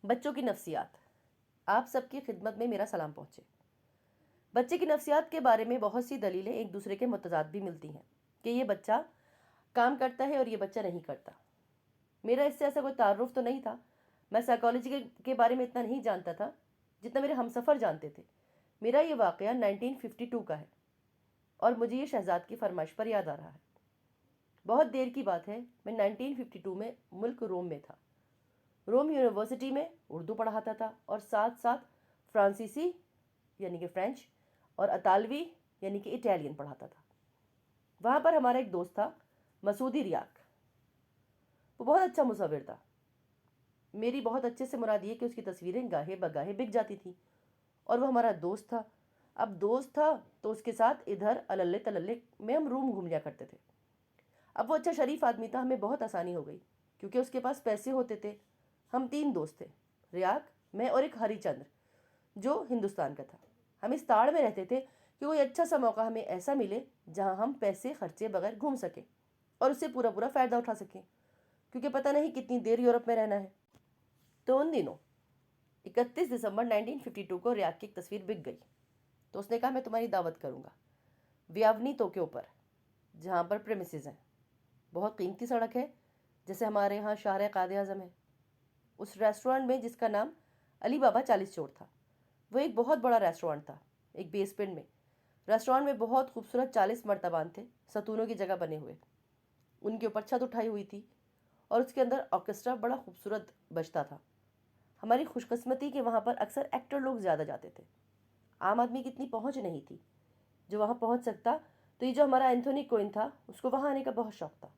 بچوں کی نفسیات، آپ سب کی خدمت میں میرا سلام پہنچے۔ بچے کی نفسیات کے بارے میں بہت سی دلیلیں ایک دوسرے کے متضاد بھی ملتی ہیں کہ یہ بچہ کام کرتا ہے اور یہ بچہ نہیں کرتا۔ میرا اس سے ایسا کوئی تعارف تو نہیں تھا، میں سائیکالوجی کے بارے میں اتنا نہیں جانتا تھا جتنا میرے ہمسفر جانتے تھے۔ میرا یہ واقعہ 1952 کا ہے اور مجھے یہ شہزاد کی فرمائش پر یاد آ رہا ہے۔ بہت دیر کی بات ہے، میں 1952 میں ملک روم میں تھا۔ روم یونیورسٹی میں اردو پڑھاتا تھا اور ساتھ ساتھ فرانسیسی یعنی کہ فرینچ اور اطالوی یعنی کہ اٹیلین پڑھاتا تھا۔ وہاں پر ہمارا ایک دوست تھا مسعودی ریاق، وہ بہت اچھا مصور تھا۔ میری بہت اچھے سے مراد یہ کہ اس کی تصویریں گاہے بگاہے بک جاتی تھیں اور وہ ہمارا دوست تھا۔ اب دوست تھا تو اس کے ساتھ ادھر اللے تللے میں ہم روم گھوم لیا کرتے تھے۔ اب وہ اچھا شریف آدمی تھا، ہمیں بہت آسانی ہو گئی کیونکہ اس کے پاس پیسے ہوتے تھے۔ ہم 3 دوست تھے، ریاق، میں اور ایک ہری چندر جو ہندوستان کا تھا۔ ہم اس تاڑ میں رہتے تھے کہ کوئی اچھا سا موقع ہمیں ایسا ملے جہاں ہم پیسے خرچے بغیر گھوم سکیں اور اس سے پورا فائدہ اٹھا سکیں، کیونکہ پتہ نہیں کتنی دیر یورپ میں رہنا ہے۔ تو ان دنوں 31 دسمبر 1952 کو ریاق کی ایک تصویر بک گئی تو اس نے کہا میں تمہاری دعوت کروں گا ویاونی ٹوکیو پر، جہاں پر پریمیسز ہیں۔ بہت قیمتی سڑک ہے، جیسے ہمارے ہاں شاہراہ قائد اعظم ہے۔ اس ریسٹورانٹ میں جس کا نام علی بابا 40 چور تھا، وہ ایک بہت بڑا ریسٹورانٹ تھا، ایک بیسمنٹ میں۔ ریسٹورانٹ میں بہت خوبصورت 40 مرتبان تھے، ستونوں کی جگہ بنے ہوئے، ان کے اوپر چھت اٹھائی ہوئی تھی اور اس کے اندر آرکیسٹرا بڑا خوبصورت بجتا تھا۔ ہماری خوش قسمتی کہ وہاں پر اکثر ایکٹر لوگ زیادہ جاتے تھے، عام آدمی کی اتنی پہنچ نہیں تھی جو وہاں پہنچ سکتا۔ تو یہ جو ہمارا اینتھونی کوئن تھا، اس کو وہاں آنے کا بہت شوق تھا۔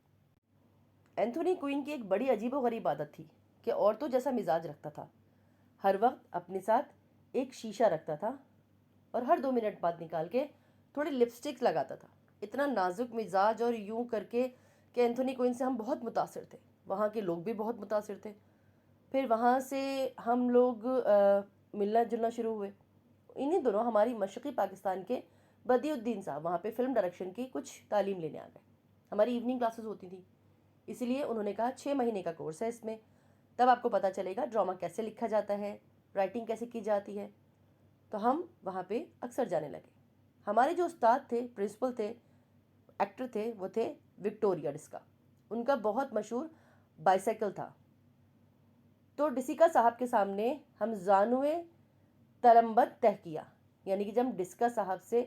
اینتھونی کوئن کی ایک بڑی عجیب و غریب عادت تھی کہ عورتوں جیسا مزاج رکھتا تھا۔ ہر وقت اپنے ساتھ ایک شیشہ رکھتا تھا اور ہر 2 منٹ بعد نکال کے تھوڑی لپسٹک لگاتا تھا۔ اتنا نازک مزاج اور یوں کر کے کہ اینتھونی کوئن سے ہم بہت متاثر تھے، وہاں کے لوگ بھی بہت متاثر تھے۔ پھر وہاں سے ہم لوگ ملنا جلنا شروع ہوئے۔ انہی دنوں ہماری مشرقی پاکستان کے بدیع الدین صاحب وہاں پہ فلم ڈائریکشن کی کچھ تعلیم لینے آ گئے۔ ہماری ایوننگ کلاسز ہوتی تھیں، اسی لیے انہوں نے کہا 6 مہینے کا کورس ہے اس میں، تب آپ کو پتہ چلے گا ڈرامہ کیسے لکھا جاتا ہے، رائٹنگ کیسے کی جاتی ہے۔ تو ہم وہاں پہ اکثر جانے لگے۔ ہمارے جو استاد تھے، پرنسپل تھے، ایکٹر تھے، وہ تھے وکٹوریا ڈسکا۔ ان کا بہت مشہور بائیسیکل تھا۔ تو ڈسکا صاحب کے سامنے ہم زانوے تلمبت طے کیا، یعنی کہ جب ڈسکا صاحب سے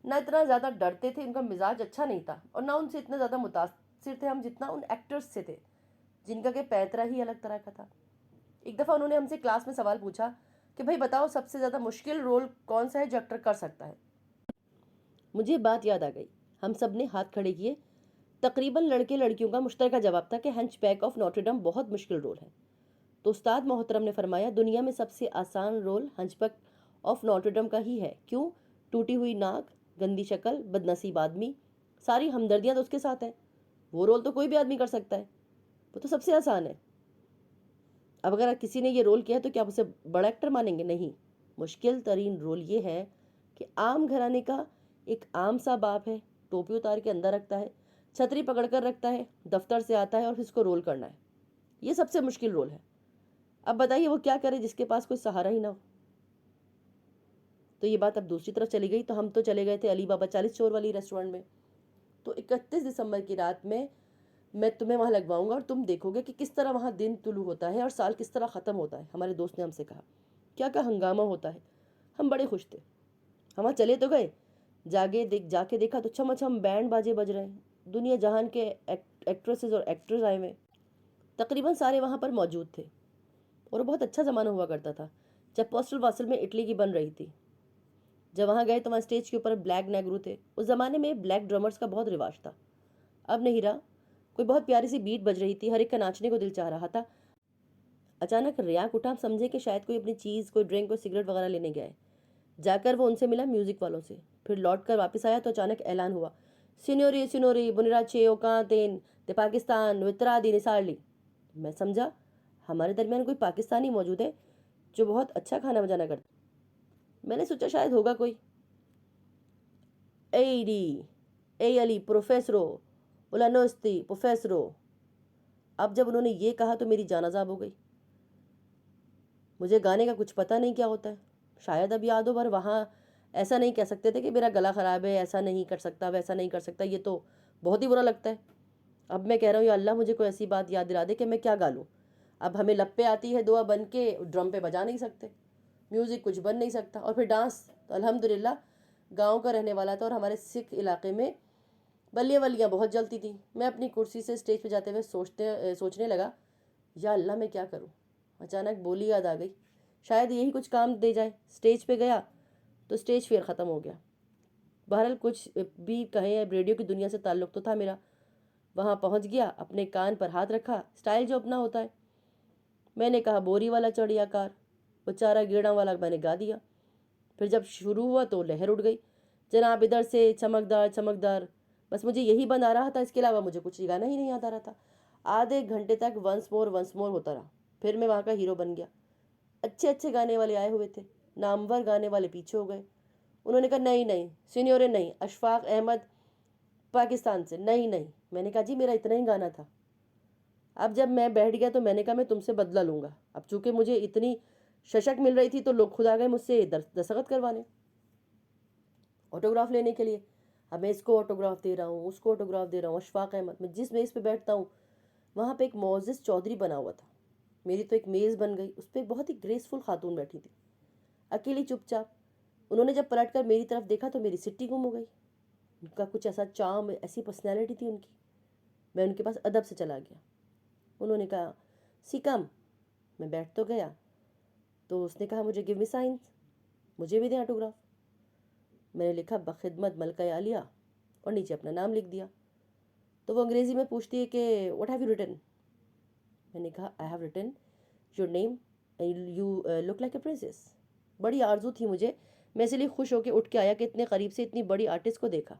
نہ اتنا زیادہ ڈرتے تھے، ان کا مزاج اچھا نہیں تھا، اور نہ ان سے اتنا زیادہ متاثر تھے ہم جتنا ان ایکٹرز سے تھے جن کا کہ پیترا ہی الگ طرح کا تھا۔ ایک دفعہ انہوں نے ہم سے کلاس میں سوال پوچھا کہ بھائی بتاؤ سب سے زیادہ مشکل رول کون سا ہے جو ایکٹر کر سکتا ہے۔ مجھے بات یاد آ گئی، ہم سب نے ہاتھ کھڑے کیے۔ تقریباً لڑکے لڑکیوں کا مشترکہ جواب تھا کہ ہنچ بیک آف نوٹر ڈیم بہت مشکل رول ہے۔ تو استاد محترم نے فرمایا دنیا میں سب سے آسان role hunch back of Notre Dame کا ہی ہے۔ کیوں؟ ٹوٹی ہوئی ناک، گندی شکل، بد نصیب آدمی، ساری ہمدردیاں تو اس کے ساتھ ہیں۔ وہ رول تو کوئی بھی آدمی کر سکتا ہے، وہ تو سب سے آسان ہے۔ اب اگر کسی نے یہ رول کیا ہے تو کیا آپ اسے بڑا ایکٹر مانیں گے؟ نہیں، مشکل ترین رول یہ ہے کہ عام گھرانے کا ایک عام سا باپ ہے، ٹوپی اتار کے اندر رکھتا ہے، چھتری پکڑ کر رکھتا ہے، دفتر سے آتا ہے اور پھر اس کو رول کرنا ہے۔ یہ سب سے مشکل رول ہے۔ اب بتائیے وہ کیا کرے جس کے پاس کوئی سہارا ہی نہ ہو۔ تو یہ بات اب دوسری طرف چلی گئی، تو ہم تو چلے گئے تھے علی بابا 40 چور والی ریسٹورنٹ میں۔ تو 31 دسمبر کی رات میں تمہیں وہاں لگواؤں گا اور تم دیکھو گے کہ کس طرح وہاں دن طلوع ہوتا ہے اور سال کس طرح ختم ہوتا ہے۔ ہمارے دوست نے ہم سے کہا کیا ہنگامہ ہوتا ہے۔ ہم بڑے خوش تھے، ہم وہاں چلے تو گئے، جا کے دیکھا تو چھم چھم بینڈ باجے بج رہے ہیں، دنیا جہان کے ایکٹریسز اور ایکٹرز آئے ہوئے، تقریباً سارے وہاں پر موجود تھے۔ اور بہت اچھا زمانہ ہوا کرتا تھا جب پوسٹل واسل میں اٹلی کی بن رہی تھی۔ جب وہاں گئے تو وہاں اسٹیج کے اوپر بلیک نیگرو تھے۔ اس زمانے میں بلیک ڈرمرز کا بہت رواج تھا، اب نہیں رہا۔ کوئی بہت پیاری سی بیٹ بج رہی تھی، ہر ایک کا ناچنے کو دل چاہ رہا تھا۔ اچانک ریاق اٹھا، ہم سمجھے کہ شاید کوئی اپنی چیز، کوئی ڈرنک، کوئی سگریٹ وغیرہ لینے گیا ہے۔ جا کر وہ ان سے ملا، میوزک والوں سے، پھر لوٹ کر واپس آیا تو اچانک اعلان ہوا سینوری سینوری بنراچے اوکانتین دے پاکستان وطرا دی نسارلی۔ میں سمجھا ہمارے درمیان کوئی پاکستانی موجود ہے جو بہت اچھا کھانا بجانا کرتا۔ میں نے سوچا شاید ہوگا کوئی۔ اے ڈی اے علی پروفیسرو اولانوستی پروفیسرو۔ اب جب انہوں نے یہ کہا تو میری جان عذاب ہو گئی۔ مجھے گانے کا کچھ پتہ نہیں کیا ہوتا ہے، شاید اب یاد ہو، پر وہاں ایسا نہیں کہہ سکتے تھے کہ میرا گلا خراب ہے، ایسا نہیں کر سکتا، ویسا نہیں کر سکتا، یہ تو بہت ہی برا لگتا ہے۔ اب میں کہہ رہا ہوں یا اللہ مجھے کوئی ایسی بات یاد دلا دے کہ میں کیا گا لوں۔ اب ہمیں لب پہ آتی ہے دعا بن کے، ڈرم پہ بجا نہیں سکتے، میوزک کچھ بن نہیں سکتا، اور پھر ڈانس تو الحمدللہ گاؤں کا رہنے والا تھا، اور ہمارے سکھ علاقے میں بلیاں ولیاں بہت جلتی تھیں۔ میں اپنی کرسی سے اسٹیج پہ جاتے ہوئے سوچنے لگا یا اللہ میں کیا کروں۔ اچانک بولی یاد آ گئی، شاید یہی کچھ کام دے جائے۔ اسٹیج پہ گیا تو اسٹیج فیئر ختم ہو گیا۔ بہرحال کچھ بھی کہیں، ریڈیو کی دنیا سے تعلق تو تھا میرا۔ وہاں پہنچ گیا، اپنے کان پر ہاتھ رکھا، سٹائل جو اپنا ہوتا ہے۔ میں نے کہا بوری والا چڑھیا کار، وہ چارہ گیڑا والا میں نے گا دیا۔ پھر جب شروع ہوا تو لہر اٹھ گئی، جناب ادھر سے چمکدار چمکدار، بس مجھے یہی بند آ رہا تھا، اس کے علاوہ مجھے کچھ گانا ہی نہیں یاد آ رہا تھا۔ آدھے گھنٹے تک ونس مور ہوتا رہا، پھر میں وہاں کا ہیرو بن گیا۔ اچھے اچھے گانے والے آئے ہوئے تھے، نامور گانے والے پیچھے ہو گئے۔ انہوں نے کہا نہیں سینیورے نہیں، اشفاق احمد پاکستان سے، نہیں۔ میں نے کہا جی میرا اتنا ہی گانا تھا۔ اب جب میں بیٹھ گیا تو میں نے کہا میں تم سے بدلہ لوں گا۔ اب چونکہ مجھے اتنی ششک مل رہی تھی تو لوگ خود آ گئے مجھ سے دستخط کروانے، آٹوگراف لینے کے لیے۔ اب میں اس کو آٹوگراف دے رہا ہوں، اس کو آٹوگراف دے رہا ہوں، اشفاق احمد۔ میں جس میز پہ بیٹھتا ہوں وہاں پہ ایک معزز چودھری بنا ہوا تھا، میری تو ایک میز بن گئی، اس پہ ایک بہت ہی گریسفل خاتون بیٹھی تھی، اکیلی چپ چاپ۔ انہوں نے جب پلٹ کر میری طرف دیکھا تو میری سٹی گم ہو گئی۔ ان کا کچھ ایسا چارم، ایسی پرسنالٹی تھی ان کی۔ میں ان کے پاس ادب سے چلا گیا۔ انہوں نے کہا سی کم، میں بیٹھ تو گیا، تو اس نے کہا مجھے گیو می سائنس، مجھے بھی دیں آٹوگراف۔ میں نے لکھا بخدمت ملکہ عالیہ، اور نیچے اپنا نام لکھ دیا۔ تو وہ انگریزی میں پوچھتی ہے کہ واٹ ہیو یو ریٹن؟ میں نے کہا I have written your name, you look like a princess. بڑی آرزو تھی مجھے، میں اس لیے خوش ہو کے اٹھ کے آیا کہ اتنے قریب سے اتنی بڑی آرٹسٹ کو دیکھا۔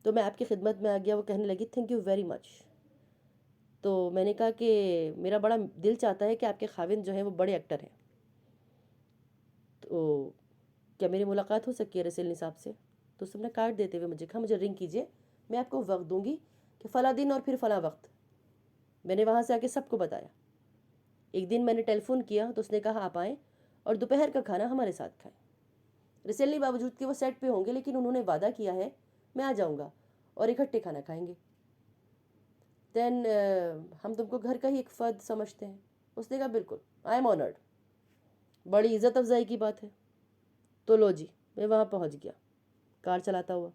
تو میں آپ کی خدمت میں آ گیا۔ وہ کہنے لگی تھینک یو ویری مچ۔ تو میں نے کہا کہ میرا بڑا دل چاہتا ہے کہ آپ کے خاوند جو ہیں وہ بڑے ایکٹر ہیں، تو کیا میری ملاقات ہو سکتی ہے رسول نصاب سے؟ تو اس نے کارڈ دیتے ہوئے مجھے کہا مجھے رنگ کیجئے، میں آپ کو وقت دوں گی کہ فلاں دن اور پھر فلاں وقت۔ میں نے وہاں سے آ کے سب کو بتایا۔ ایک دن میں نے ٹیلی فون کیا تو اس نے کہا آپ آئیں اور دوپہر کا کھانا ہمارے ساتھ کھائیں۔ ریسنٹلی باوجود کہ وہ سیٹ پہ ہوں گے، لیکن انہوں نے وعدہ کیا ہے میں آ جاؤں گا اور اکٹھے کھانا کھائیں گے۔ دین ہم تم کو گھر کا ہی ایک فرد سمجھتے ہیں۔ اس نے کہا بالکل، آئی ایم آنرڈ، بڑی عزت افزائی کی بات ہے۔ تو لو جی، میں وہاں پہنچ گیا کار چلاتا ہوا۔